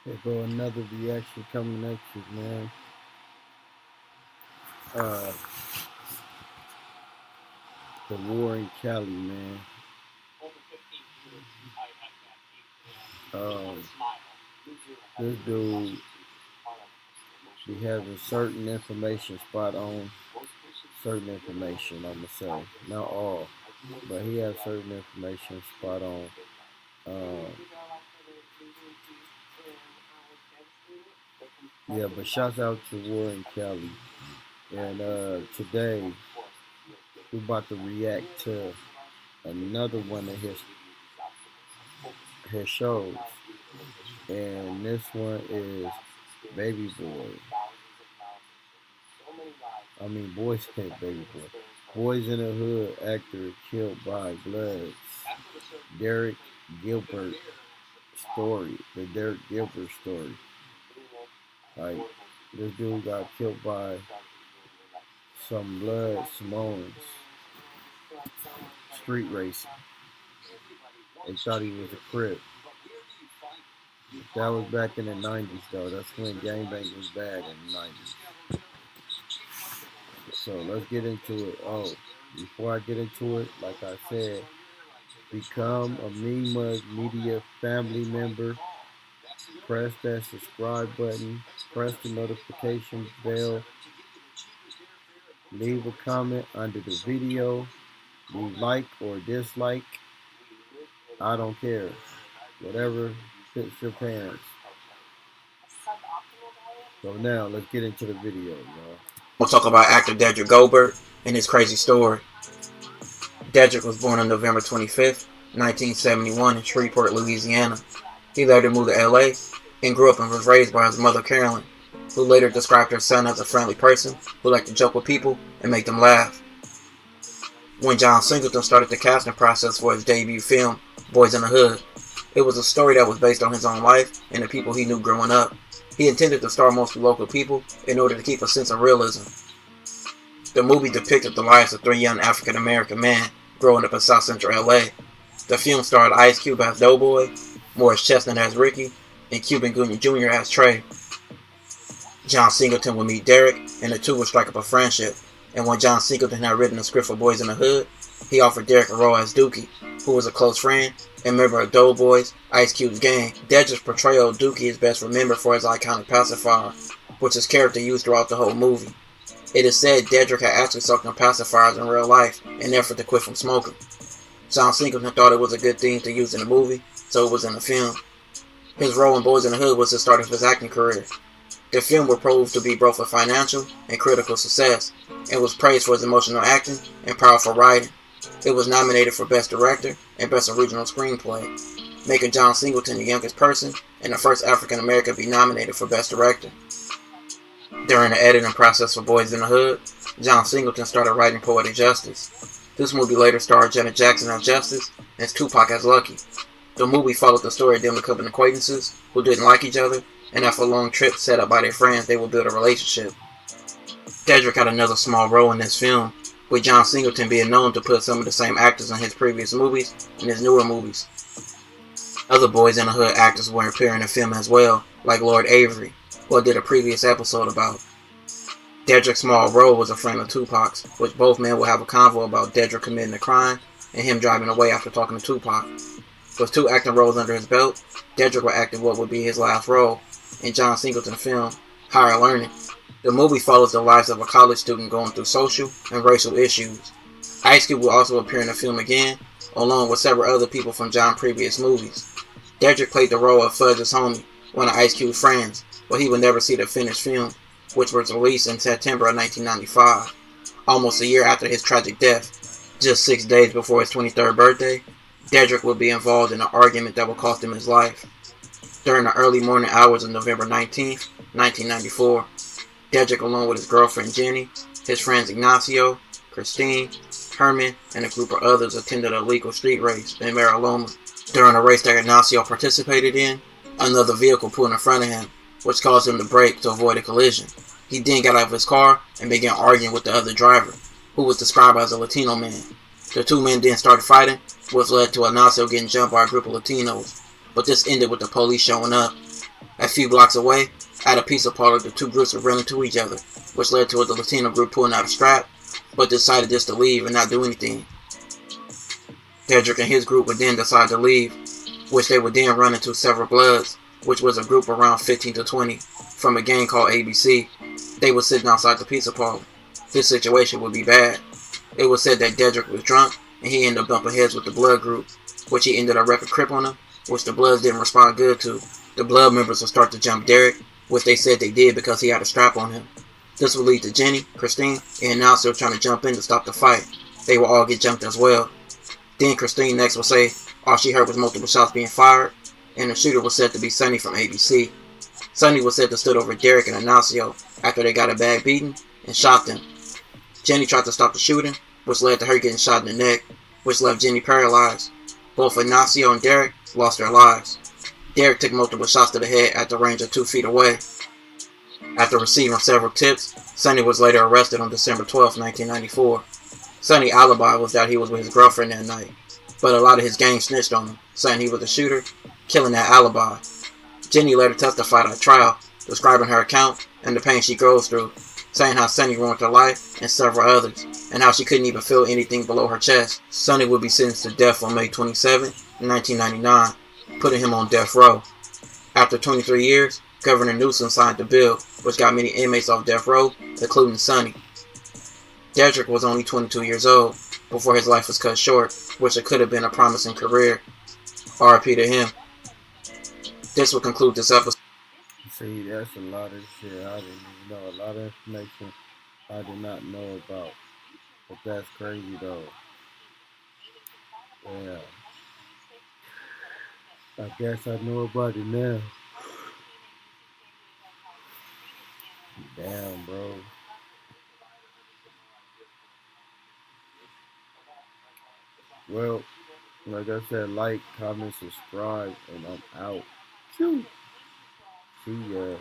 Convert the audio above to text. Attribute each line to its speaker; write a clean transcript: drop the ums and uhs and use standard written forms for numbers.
Speaker 1: There go another reaction coming at you, man. Uh, the war in Cali, man. Um, this dude be having certain information spot on. Certain information, I'ma say, not all, but he has certain information spot on. Um, yeah, but shouts out to War in Cali. And today we're about to react to another one of his shows, and this one is Baby Boy. I mean, Boys can't Baby Boy. Boys in the Hood actor killed by Bloods. Derek Gilbert story. The Derek Gilbert story. Like, this dude got killed by some blood Simone's street racing. They thought he was a crip. That was back in the 90s, though. That's when gangbanging was bad in the 90s. So let's get into it. Oh, before I get into it, like I said, become a Mean Mug Media family member. Press that subscribe button. Press the notification bell. Leave a comment under the video. Leave like or dislike. I don't care. Whatever fits your parents. So now let's get into the video, y'all.
Speaker 2: We'll talk about actor Dedrick Gobert and his crazy story. Dedrick was born on November 25th, 1971 in Shreveport, Louisiana. He later moved to LA and grew up and was raised by his mother Carolyn, who later described her son as a friendly person who liked to joke with people and make them laugh. When John Singleton started the casting process for his debut film, Boyz in the Hood, it was a story that was based on his own life and the people he knew growing up. He intended to star mostly local people in order to keep a sense of realism. The movie depicted the lives of three young African-American men growing up in South Central LA. The film starred Ice Cube as Doughboy, Morris Chestnut as Ricky, and Cuban Gooding Jr. as Trey. John Singleton would meet Derek, and the two would strike up a friendship. And when John Singleton had written a script for Boyz in the Hood, he offered Derek a role as Dookie, who was a close friend and member of Doughboy's, Ice Cube's gang. Dedrick's portrayal of Dookie is best remembered for his iconic pacifier, which his character used throughout the whole movie. It is said Dedrick had actually sucked on pacifiers in real life in an effort to quit from smoking. John Singleton thought it was a good thing to use in the movie, so it was in the film. His role in Boyz in the Hood was the start of his acting career. The film would prove to be both a financial and critical success, and was praised for its emotional acting and powerful writing. It was nominated for Best Director and Best Original Screenplay, making John Singleton the youngest person and the first African American to be nominated for Best Director. During the editing process for Boyz in the Hood, John Singleton started writing Poetic Justice. This movie later starred Janet Jackson as Justice and Tupac as Lucky. The movie followed the story of them becoming acquaintances who didn't like each other, and after a long trip set up by their friends, they would build a relationship. Dedrick had another small role in this film, with John Singleton being known to put some of the same actors in his previous movies in his newer movies. Other Boyz in the Hood actors were appearing in the film as well, like Lord Avery, who I did a previous episode about. Dedrick's small role was a friend of Tupac's, which both men would have a convo about Dedrick committing a crime and him driving away after talking to Tupac. With two acting roles under his belt, Dedrick would act in what would be his last role in John Singleton's film, Higher Learning. The movie follows the lives of a college student going through social and racial issues. Ice Cube will also appear in the film again, along with several other people from John's previous movies. Dedrick played the role of Fudge's homie, one of Ice Cube's friends, but he would never see the finished film, which was released in September of 1995, almost a year after his tragic death. Just 6 days before his 23rd birthday, Dedrick would be involved in an argument that would cost him his life. During the early morning hours of November 19, 1994, Dedrick, along with his girlfriend Jenny, his friends Ignacio, Christine, Herman, and a group of others attended a legal street race in Mariloma. During a race that Ignacio participated in, another vehicle pulled in front of him, which caused him to brake to avoid a collision. He then got out of his car and began arguing with the other driver, who was described as a Latino man. The two men then started fighting, which led to Ignacio getting jumped by a group of Latinos, but this ended with the police showing up. A A few blocks away, at a pizza parlor, the two groups were running to each other, which led to the Latino group pulling out a strap, but decided just to leave and not do anything. Dedrick and his group would then decide to leave, which they would then run into several Bloods, which was a group around 15 to 20 from a gang called ABC. They were sitting outside the pizza parlor. This situation would be bad. It was said that Dedrick was drunk and he ended up bumping heads with the Blood group, which he ended up wrecking Crip on him, which the Bloods didn't respond good to. The Blood members would start to jump Derek, which they said they did because he had a strap on him. This would lead to Jenny, Christine, and Nelson trying to jump in to stop the fight. They would all get jumped as well. Then Christine next would say all she heard was multiple shots being fired, and the shooter was said to be Sonny from ABC. Sonny was said to stood over Derek and Ignacio after they got a bad beating and shot them. Jenny tried to stop the shooting, which led to her getting shot in the neck, which left Jenny paralyzed. Both Ignacio and Derek lost their lives. Derek took multiple shots to the head at the range of 2 feet away. After receiving several tips, Sonny was later arrested on December 12, 1994. Sonny's alibi was that he was with his girlfriend that night, but a lot of his gang snitched on him, saying he was the shooter, killing that alibi. Jenny later testified at trial, describing her account and the pain she goes through, saying how Sonny ruined her life and several others, and how she couldn't even feel anything below her chest. Sonny would be sentenced to death on May 27, 1999, putting him on death row. After 23 years, Governor Newsom signed the bill, which got many inmates off death row, including Sonny. Dedrick was only 22 years old before his life was cut short, which it could have been a promising career. RIP to him. This will conclude this episode.
Speaker 1: See, that's a lot of shit I didn't even know. A lot of information I did not know about. But that's crazy though. Yeah. I guess I know about it now. Damn, bro. Well, like I said, like, comment, subscribe, and I'm out. See ya.